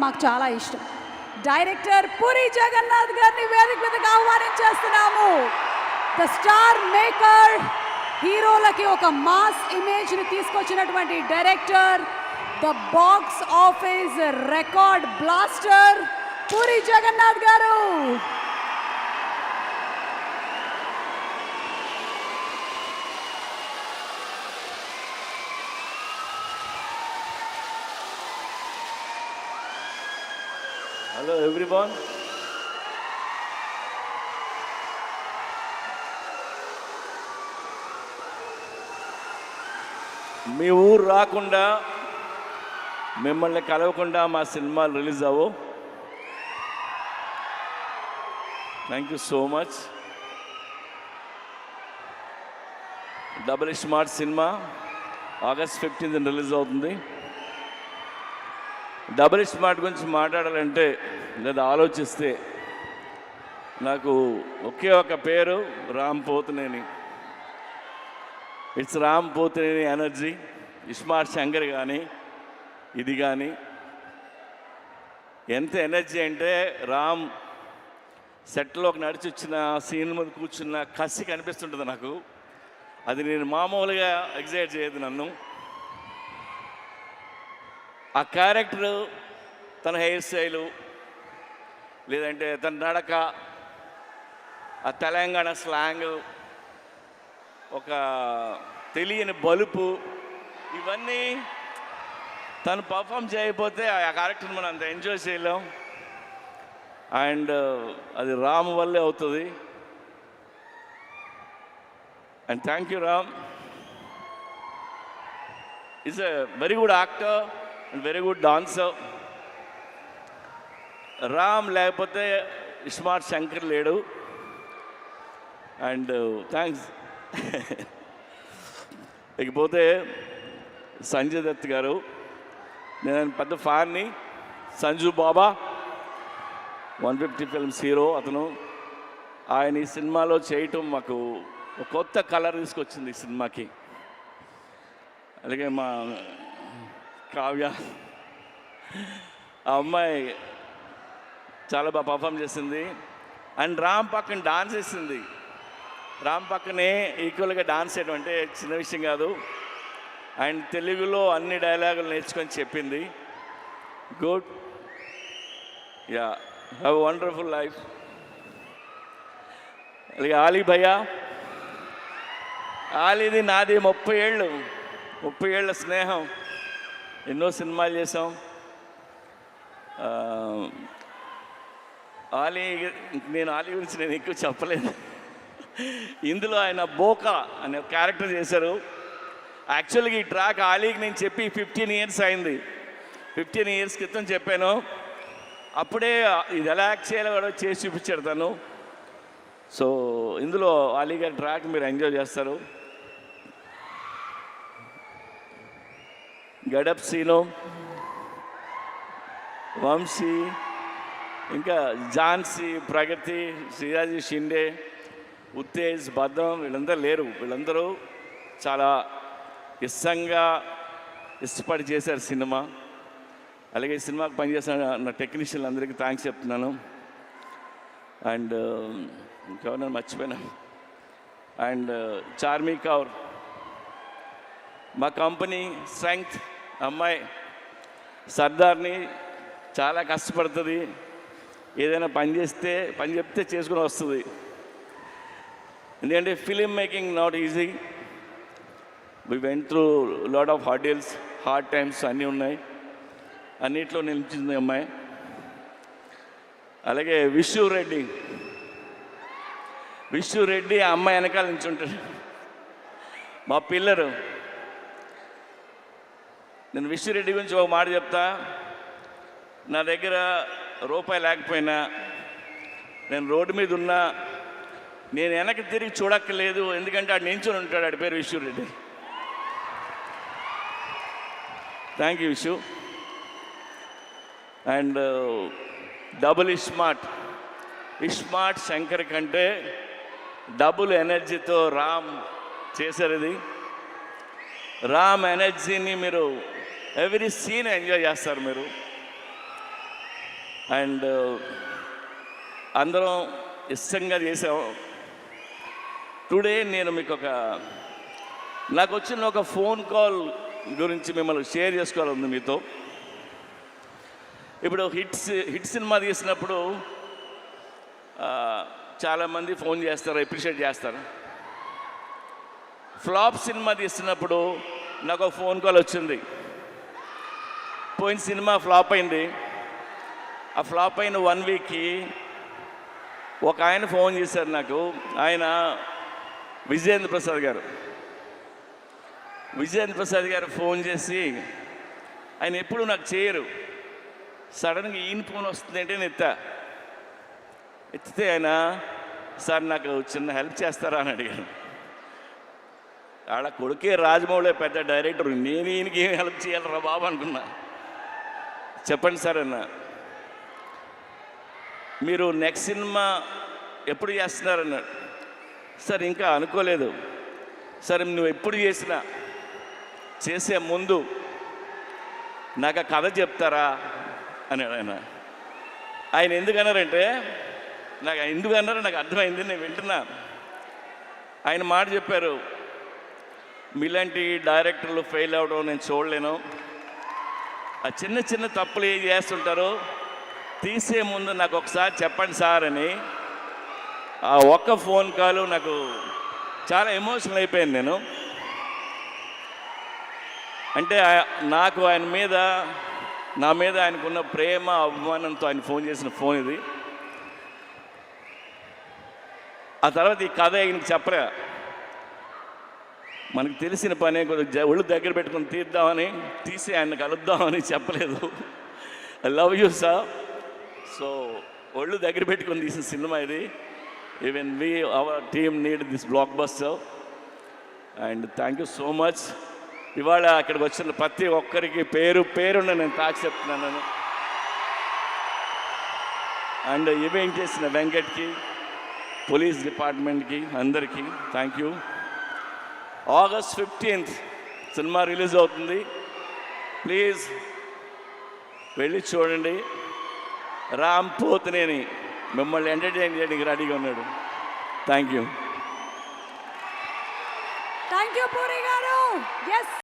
మాకు చాలా ఇష్టం. డైరెక్టర్ పూరి జగన్నాథ్ గారిని వేదిక మీదకి ఆహ్వానించేస్తున్నాము. ద స్టార్ మేకర్, హీరోలకి ఒక మాస్ ఇమేజ్ని తీసుకొచ్చినటువంటి director, the box office record blaster Puri Jagannadh గారు. Hello everyone. మీ ఊరు రాకుండా మిమ్మల్ని కలవకుండా మా సినిమాలు రిలీజ్ అవ్వవు. Thank you so much. Double smart సినిమా August 15th రిలీజ్ అవుతుంది. డబుల్ స్మార్ట్ గురించి మాట్లాడాలంటే లేదా ఆలోచిస్తే నాకు ఒకే ఒక పేరు, Ram Pothineni. It's Ram Pothineni energy. Smart Shankar కానీ ఇది కానీ ఎంత ఎనర్జీ అంటే, రామ్ సెట్లోకి నడిచి వచ్చిన సీన్ మీద కూర్చున్న కసి కనిపిస్తుంటుంది నాకు. అది నేను మామూలుగా ఎగ్జైట్ చేయదు నన్ను. ఆ క్యారెక్టరు, తన హెయిర్ స్టైలు, లేదంటే తన నడక, ఆ తెలంగాణ స్లాంగ్, ఒక తెలియని బలుపు, ఇవన్నీ తను పర్ఫామ్ చేయకపోతే ఆ క్యారెక్టర్ని మనం అంత ఎంజాయ్ చేయలేం. అండ్ అది రామ్ వల్లే అవుతుంది. And thank you Ram. Is a very good actor and very good dancer. Ram లేకపోతే స్మార్ట్ శంకర్ లేడు. And thanks. ఇకపోతే సంజయ్ దత్ గారు, నేను పెద్ద ఫ్యాన్ని. సంజు బాబా 150 ఫిల్మ్స్ హీరో అతను. ఆయన ఈ సినిమాలో చేయటం మాకు ఒక కొత్త కలర్ తీసుకొచ్చింది ఈ సినిమాకి. అలాగే మా కావ్య, ఆ అమ్మాయి చాలా బాగా పర్ఫామ్ చేసింది. అండ్ రామ్ పక్కన డాన్స్ చేసింది. రామ్ పక్కనే ఈక్వల్గా డాన్స్ చేయడం అంటే చిన్న విషయం కాదు. అండ్ తెలుగులో అన్ని డైలాగులు నేర్చుకొని చెప్పింది. Good. Yeah, have a wonderful life. అలాగే ఆలీ భయ్యా, ఆలీది నాది 30 ఏళ్ళ స్నేహం. ఎన్నో సినిమాలు చేసాం. నేను ఆలీ గురించి నేను ఎక్కువ చెప్పలేదు. ఇందులో ఆయన బోకా అనే క్యారెక్టర్ చేశారు. యాక్చువల్గా ఈ ట్రాక్ ఆలీకి నేను చెప్పి 15 ఇయర్స్ అయింది. 15 ఇయర్స్ క్రితం చెప్పాను. అప్పుడే ఇది ఎలా యాక్ట్ చేయాలో కూడా చేసి చూపించాడు తను. సో ఇందులో ఆలీ గారి ట్రాక్ మీరు ఎంజాయ్ చేస్తారు. గడప్ సీను, వంశీ, ఇంకా ఝాన్సీ, ప్రగతి, శ్రీరాజీ షిండే, ఉత్తేజ్, బద్దం, వీళ్ళందరూ లేరు. వీళ్ళందరూ చాలా ఇష్టపడి చేశారు సినిమా. అలాగే ఈ సినిమాకి పనిచేసిన నా టెక్నీషియన్లు అందరికీ థ్యాంక్స్ చెప్తున్నాను. అండ్ ఇంకెవరైనా మర్చిపోయినా. అండ్ చార్మీ కౌర్, మా కంపెనీ స్ట్రెంగ్త్ అమ్మాయి, సర్దార్ని, చాలా కష్టపడుతుంది. ఏదైనా పని చెప్తే చేసుకుని వస్తుంది. ఎందుకంటే film making not easy. We went through lot of hard times అన్నీ ఉన్నాయి. అన్నిట్లో నిలిచింది అమ్మాయి. అలాగే విష్ణు రెడ్డి ఆ అమ్మాయి వెనకాల నుంచి ఉంటాడు, మా పిల్లరు. నేను విష్ణు రెడ్డి గురించి ఒక మాట చెప్తా. నా దగ్గర రూపాయి లేకపోయినా, నేను రోడ్డు మీద ఉన్నా, నేను వెనక్కి తిరిగి చూడక్కర్లేదు. ఎందుకంటే ఆడు నించుని ఉంటాడు. ఆడి పేరు Vishnu Reddy. Thank you Vishnu. And double smart Shankar కంటే డబుల్ ఎనర్జీతో రామ్ చేశారు. ఇది రామ్ ఎనర్జీని మీరు ఎవ్రీ సీన్ ఎంజాయ్ చేస్తారు. మీరు అండ్ అందరం ఇష్టంగా చేసాం. టుడే నేను మీకు నాకు వచ్చిన ఒక ఫోన్ కాల్ గురించి మిమ్మల్ని షేర్ చేసుకోవాలంది మీతో. ఇప్పుడు హిట్ సినిమా తీసినప్పుడు చాలామంది ఫోన్ చేస్తారు, అప్రిషియేట్ చేస్తారు. ఫ్లాప్ సినిమా తీస్తున్నప్పుడు నాకు ఒక ఫోన్ కాల్ వచ్చింది. పోయిన సినిమా ఫ్లాప్ అయింది. ఆ ఫ్లాప్ అయిన 1 వీక్కి ఒక ఆయన ఫోన్ చేశారు నాకు. ఆయన విజయేంద్ర ప్రసాద్ గారు. విజయేంద్ర ప్రసాద్ గారు ఫోన్ చేసి, ఆయన ఎప్పుడు నాకు చేయరు, సడన్గా ఈయన ఫోన్ వస్తుంది అంటే నేను ఎత్తితే ఆయన, సార్ నాకు చిన్న హెల్ప్ చేస్తారా అని అడిగాను. ఆడ కొడుకే రాజమౌళి పెద్ద డైరెక్టర్, నేను ఈయనకి ఏం హెల్ప్ చేయాలరా బాబు అనుకున్నా. చెప్పండి సార్ అన్న, మీరు నెక్స్ట్ సినిమా ఎప్పుడు చేస్తున్నారన్నాడు. సార్ ఇంకా అనుకోలేదు. సరే నువ్వు ఎప్పుడు చేసే ముందు నాకు ఆ కథ చెప్తారా అన్నాడు ఆయన. ఆయన ఎందుకన్నారంటే, ఎందుకన్నారో నాకు అర్థమైంది, నేను వింటున్నా. ఆయన మాట చెప్పారు, మీలాంటి డైరెక్టర్లు ఫెయిల్ అవ్వడం నేను చూడలేను. ఆ చిన్న చిన్న తప్పులు ఏం చేస్తుంటారో తీసే ముందు నాకు ఒకసారి చెప్పండి సార్ అని. ఆ ఒక్క ఫోన్ కాల్ నాకు చాలా ఎమోషనల్ అయిపోయింది. నేను అంటే నాకు ఆయన మీద, నా మీద ఆయనకున్న ప్రేమ అభిమానంతో ఆయన ఫోన్ చేసిన ఫోన్ ఇది. ఆ తర్వాత ఈ కథ ఆయనకి చెప్పరా, మనకు తెలిసిన పనే కొద్దిగా ఒళ్ళు దగ్గర పెట్టుకుని తీసి ఆయన కలుద్దామని చెప్పలేదు. I love you sir. So ఒళ్ళు దగ్గర పెట్టుకొని తీసిన సినిమా ఇది. Even our team need this block buster. And thank you so much. ఇవాళ అక్కడికి వచ్చిన ప్రతి ఒక్కరికి పేరున్న నేను తాకి చెప్తున్నాను. అండ్ ఈవెంట్ చేసిన వెంకట్కి, పోలీస్ డిపార్ట్మెంట్కి, అందరికీ thank you. August 15th cinema release అవుతుంది. ప్లీజ్ వెళ్ళి చూడండి. రామ్ పోతినేని మిమ్మల్ని ఎంటర్టైన్ చేయడానికి రెడీగా ఉన్నాడు. Thank you. పూరి గారు. ఎస్.